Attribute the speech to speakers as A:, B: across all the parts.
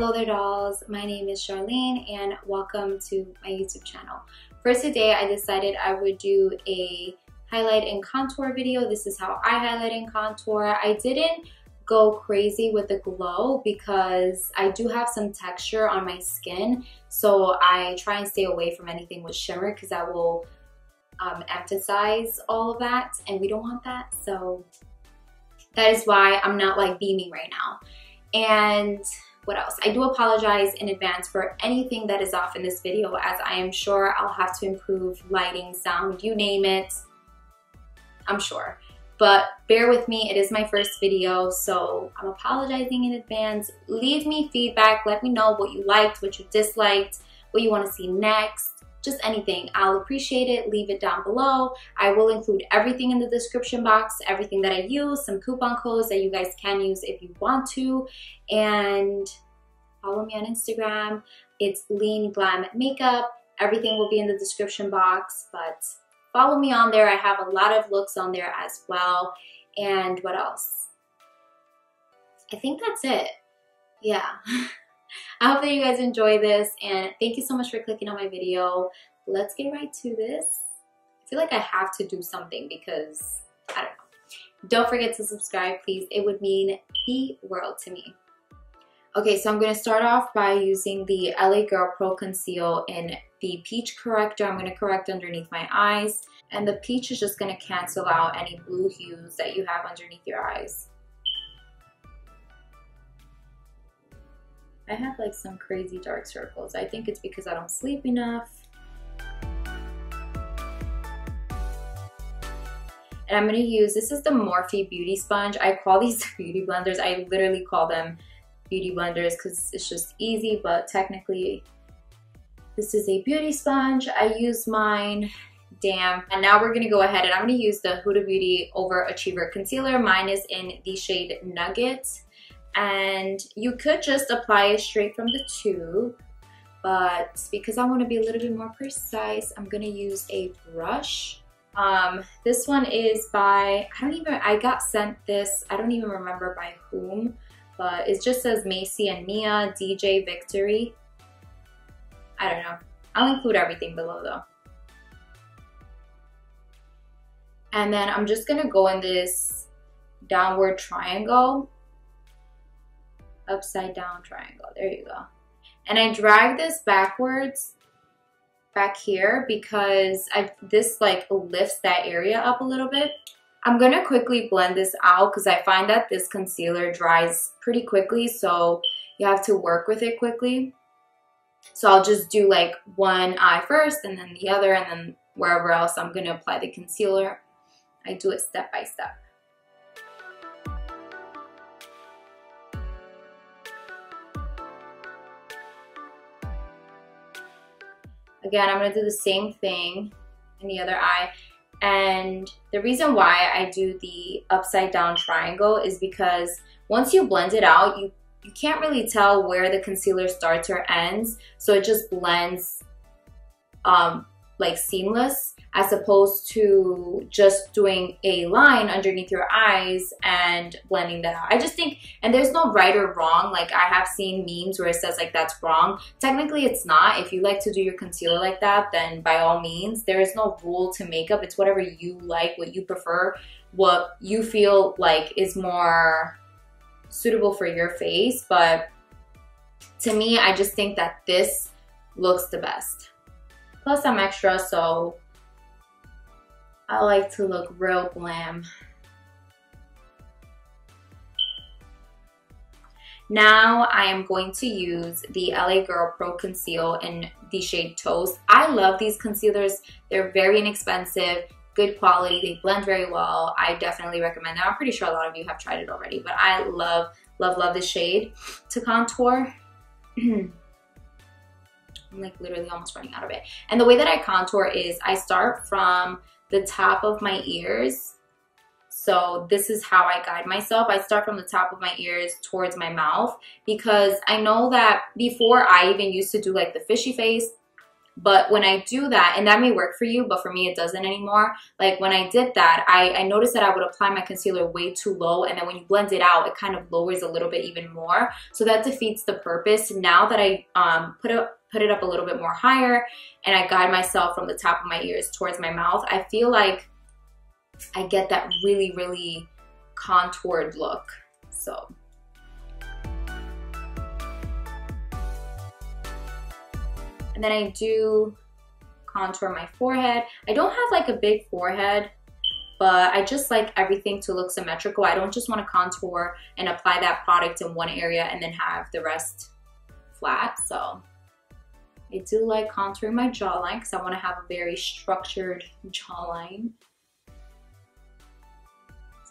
A: Hello there dolls, my name is Sharlene and welcome to my YouTube channel. For today I decided I would do a highlight and contour video. This is how I highlight and contour. I didn't go crazy with the glow because I do have some texture on my skin, so I try and stay away from anything with shimmer because that will emphasize all of that and we don't want that. So that is why I'm not like beaming right now. And what else? I do apologize in advance for anything that is off in this video, as I am sure I'll have to improve lighting, sound, you name it, I'm sure. But bear with me, it is my first video, so I'm apologizing in advance. Leave me feedback, let me know what you liked, what you disliked, what you want to see next. Just anything, I'll appreciate it. Leave it down below. I will include everything in the description box, everything that I use, some coupon codes that you guys can use if you want to, and follow me on Instagram. It's Lean Glam Makeup. Everything will be in the description box, but follow me on there. I have a lot of looks on there as well. And what else? I think that's it. Yeah. I hope that you guys enjoy this, and thank you so much for clicking on my video. Let's get right to this. I feel like I have to do something because, I don't know. Don't forget to subscribe, please. It would mean the world to me. Okay, so I'm going to start off by using the LaGirl Pro Conceal in the Peach Corrector. I'm going to correct underneath my eyes, and the peach is just going to cancel out any blue hues that you have underneath your eyes. I have like some crazy dark circles. I think it's because I don't sleep enough. And I'm gonna use, this is the Morphe Beauty Sponge. I call these beauty blenders. I literally call them beauty blenders because it's just easy, but technically this is a beauty sponge. I use mine damp. And now we're gonna go ahead and I'm gonna use the HudaBeauty Overachiever Concealer. Mine is in the shade Nougat. And you could just apply it straight from the tube, but because I want to be a little bit more precise, I'm going to use a brush. This one is by, I got sent this, I don't even remember by whom, but it just says Macy and Mia, DJ Victory. I don't know. I'll include everything below though. And then I'm just going to go in this downward triangle. Upside down triangle, there you go. And I drag this backwards back here because this like lifts that area up a little bit. I'm gonna quickly blend this out because I find that this concealer dries pretty quickly, so you have to work with it quickly. So I'll just do like one eye first and then the other, and then wherever else I'm gonna apply the concealer. I do it step by step. Again, I'm going to do the same thing in the other eye. And the reason why I do the upside down triangle is because once you blend it out, you can't really tell where the concealer starts or ends. So it just blends like seamless, as opposed to just doing a line underneath your eyes and blending that out. I just think, and there's no right or wrong. Like I have seen memes where it says like that's wrong. Technically it's not. If you like to do your concealer like that, then by all means, there is no rule to makeup. It's whatever you like, what you prefer, what you feel like is more suitable for your face. But to me, I just think that this looks the best. Plus I'm extra, so I like to look real glam. Now I am going to use the LaGirl Pro Conceal in the shade Toast. I love these concealers. They're very inexpensive, good quality, they blend very well. I definitely recommend them. I'm pretty sure a lot of you have tried it already, but I love, love, love this shade to contour. I'm like literally almost running out of it. And the way that I contour is I start from the top of my ears. So this is how I guide myself. I start from the top of my ears towards my mouth, because I know that before I even used to do like the fishy face, But when I do that, and that may work for you, but for me it doesn't anymore. Like when I did that, I noticed that I would apply my concealer way too low, and then when you blend it out, it kind of lowers a little bit even more. So that defeats the purpose. Now that I put it up a little bit more higher and I guide myself from the top of my ears towards my mouth, I feel like I get that really, really contoured look. So and then I do contour my forehead. I don't have like a big forehead, but I just like everything to look symmetrical. I don't just want to contour and apply that product in one area and then have the rest flat. So I do like contouring my jawline because I want to have a very structured jawline.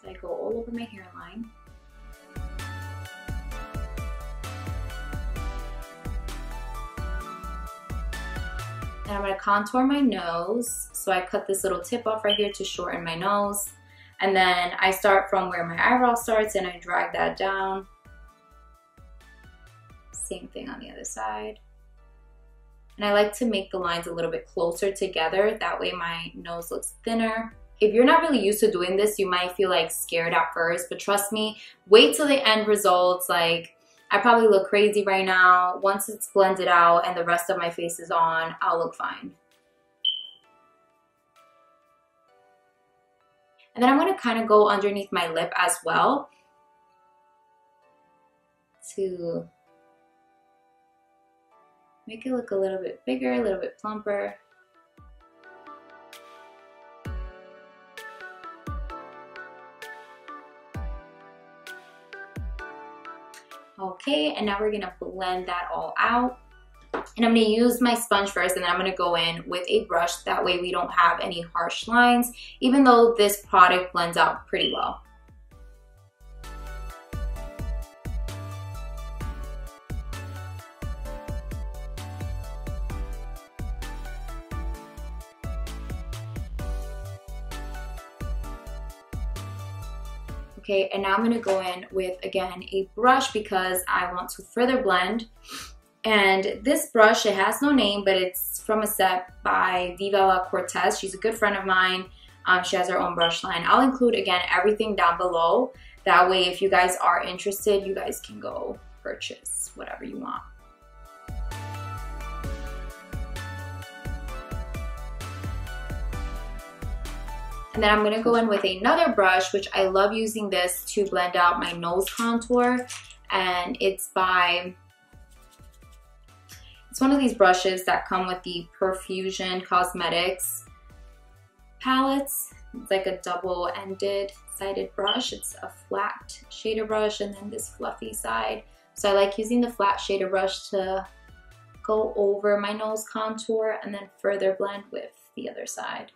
A: So I go all over my hairline. And I'm gonna contour my nose. So I cut this little tip off right here to shorten my nose. And then I start from where my eyebrow starts and I drag that down. Same thing on the other side. And I like to make the lines a little bit closer together. That way my nose looks thinner. If you're not really used to doing this, you might feel like scared at first, but trust me, wait till the end results. Like, I probably look crazy right now. Once it's blended out and the rest of my face is on, I'll look fine. And then I'm gonna kind of go underneath my lip as well to make it look a little bit bigger, a little bit plumper. Okay, and now we're gonna blend that all out. And I'm gonna use my sponge first, and then I'm gonna go in with a brush. That way we don't have any harsh lines, even though this product blends out pretty well. Okay, and now I'm gonna go in with, again, a brush because I want to further blend. And this brush, it has no name, but it's from a set by Viva Cortez. She's a good friend of mine. She has her own brush line. I'll include, again, everything down below. That way, if you guys are interested, you guys can go purchase whatever you want. And then I'm gonna go in with another brush, which I love using this to blend out my nose contour. And it's one of these brushes that come with the Perfusion Cosmetics palettes. It's like a double-ended sided brush. It's a flat shader brush and then this fluffy side. So I like using the flat shader brush to go over my nose contour and then further blend with the other side.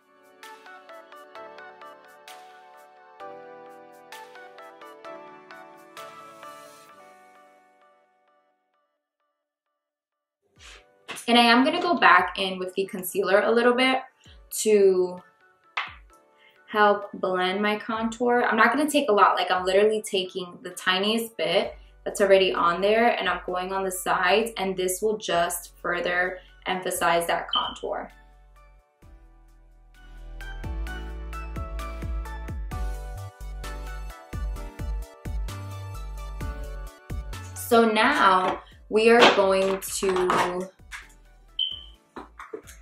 A: And I am going to go back in with the concealer a little bit to help blend my contour. I'm not going to take a lot. Like, I'm literally taking the tiniest bit that's already on there and I'm going on the sides, and this will just further emphasize that contour. So now we are going to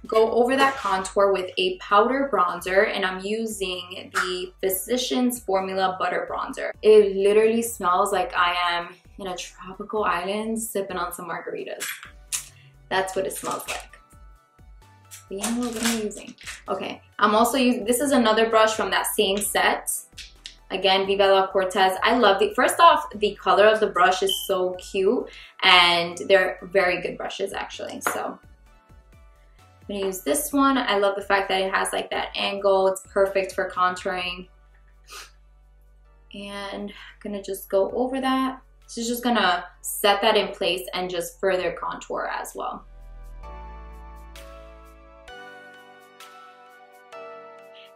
A: go over that contour with a powder bronzer, and I'm using the Physicians Formula Butter Bronzer. It literally smells like I am in a tropical island sipping on some margaritas. That's what it smells like. But you know what I'm using? Okay, I'm also using, this is another brush from that same set. Again, Viva La Cortez. I love the, first off, the color of the brush is so cute, and they're very good brushes actually, so. I'm gonna use this one. I love the fact that it has like that angle. It's perfect for contouring. And I'm gonna just go over that. This is just gonna set that in place and just further contour as well.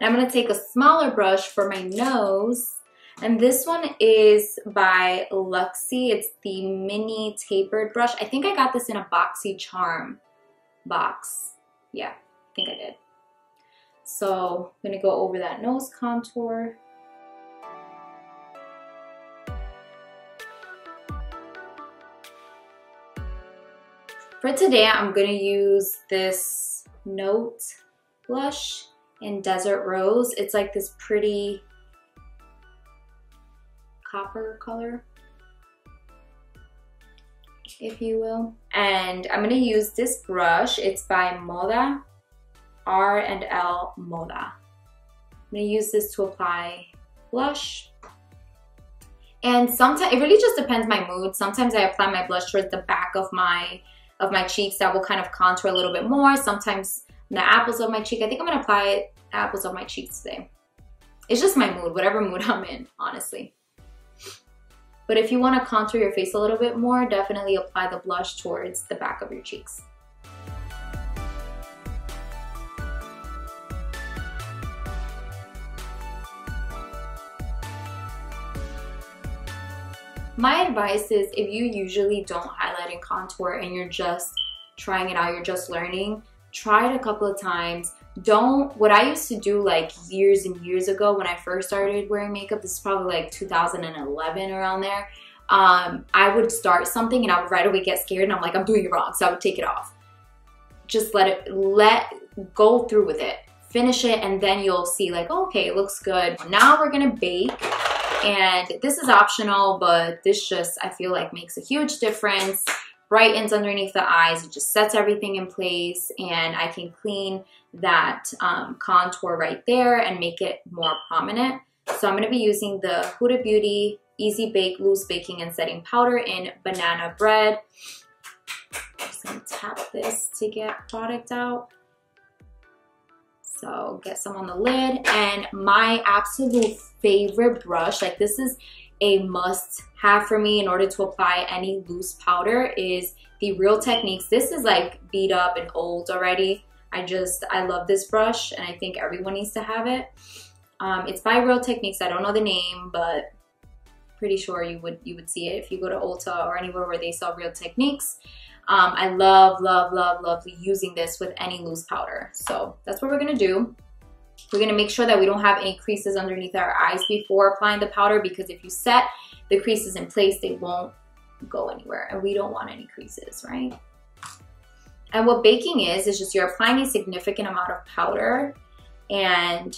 A: And I'm gonna take a smaller brush for my nose. And this one is by Luxie. It's the mini tapered brush. I think I got this in a Boxy Charm box. Yeah, I think I did. So I'm gonna go over that nose contour. For today, I'm gonna use this Note blush in Desert Rose. It's like this pretty copper color, if you will. And I'm gonna use this brush. It's by Moda, R&L Moda. I'm gonna use this to apply blush. And sometimes, it really just depends my mood. Sometimes I apply my blush towards the back of my cheeks. That will kind of contour a little bit more. Sometimes the apples of my cheek. I think I'm gonna apply it apples of my cheeks today. It's just my mood, whatever mood I'm in, honestly. But if you want to contour your face a little bit more, definitely apply the blush towards the back of your cheeks. My advice is, if you usually don't highlight and contour and you're just trying it out, you're just learning, try it a couple of times. What I used to do like years and years ago when I first started wearing makeup, this is probably like 2011 around there, I would start something and I would right away get scared and I'm like, I'm doing it wrong, so I would take it off. Just go through with it. Finish it and then you'll see like, oh, okay, it looks good. Now we're gonna bake. And this is optional, but this just, I feel like, makes a huge difference. Brightens underneath the eyes. It just sets everything in place, and I can clean that contour right there and make it more prominent. So I'm going to be using the Huda Beauty Easy Bake Loose Baking and Setting Powder in Banana Bread. I'm just going to tap this to get product out. So get some on the lid, and my absolute favorite brush, like this is a must have for me in order to apply any loose powder, is the Real Techniques. This is like beat up and old already. I love this brush and I think everyone needs to have it. It's by Real Techniques. I don't know the name, but pretty sure you would see it if you go to Ulta or anywhere where they sell Real Techniques. I love using this with any loose powder. So that's what we're gonna do. We're gonna make sure that we don't have any creases underneath our eyes before applying the powder, because if you set the creases in place, they won't go anywhere, and we don't want any creases, right? And what baking is just you're applying a significant amount of powder, and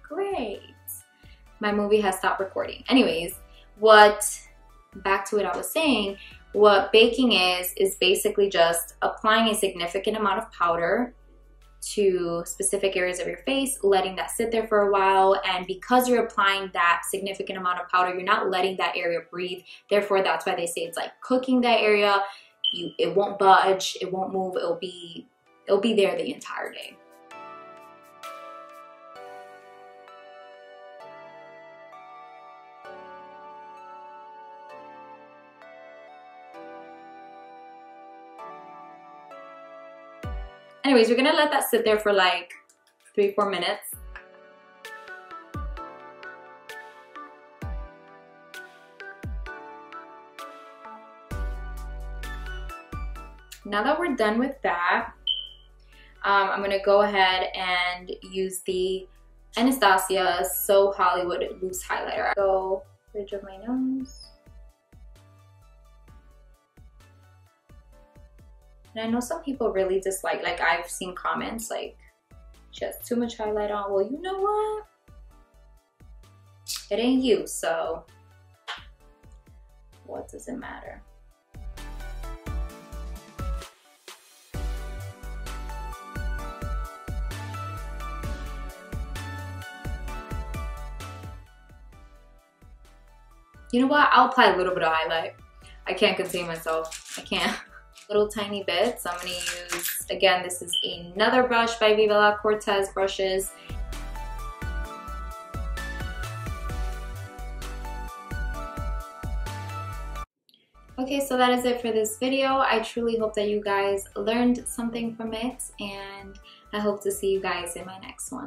A: great. My movie has stopped recording. Anyways, back to what I was saying, what baking is basically just applying a significant amount of powder to specific areas of your face, letting that sit there for a while, and because you're applying that significant amount of powder, you're not letting that area breathe. Therefore, that's why they say it's like cooking that area. It won't budge, it won't move, it'll be there the entire day. Anyways, we're gonna let that sit there for like 3-4 minutes. Now that we're done with that, I'm gonna go ahead and use the Anastasia So Hollywood Loose Highlighter. Go bridge of my nose. And I know some people really dislike, like I've seen comments like, she has too much highlight on. Well, you know what? It ain't you, so what does it matter? You know what? I'll apply a little bit of highlight. I can't contain myself. I can't. Little tiny bits. I'm gonna use, again, this is another brush by Viva La Cortez brushes. Okay, so that is it for this video. I truly hope that you guys learned something from it, and I hope to see you guys in my next one.